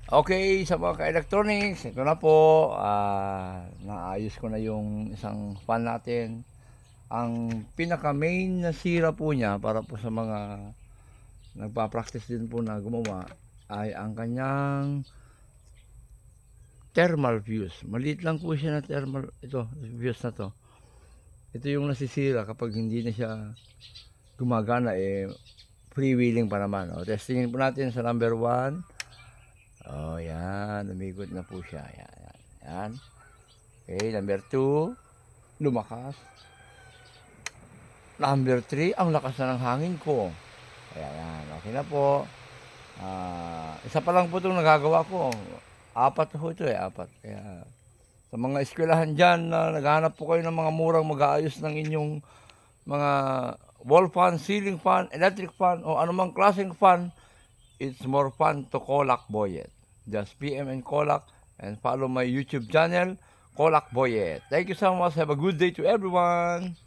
Okay, sa mga ka-electronics, ito na po. Naayos ko na yung isang fan natin. Ang pinaka-main na sira po niya para po sa mga nagpa-practice din po na gumawa ay ang kanyang thermal fuse. Maliit lang po siya na thermal, ito, fuse na to. Ito yung nasisira kapag hindi na siya gumagana, freewheeling pa naman. Testingin po natin sa number 1. Yan, lumikot na po siya. Yan. Okay, number 2, lumakas. Number 3, ang lakas na ng hangin ko. Yan, okay na po. Isa pa lang po itong nagagawa ko. 4 po ito 4. Kaya sa mga eskwelahan dyan na naghahanap po kayo ng mga murang mag-aayos ng inyong mga wall fan, ceiling fan, electric fan, o anumang klaseng fan, it's more fun to Colac Boyet. Just PM and Colac and follow my YouTube channel, Colac Boyet. Thank you so much. Have a good day to everyone.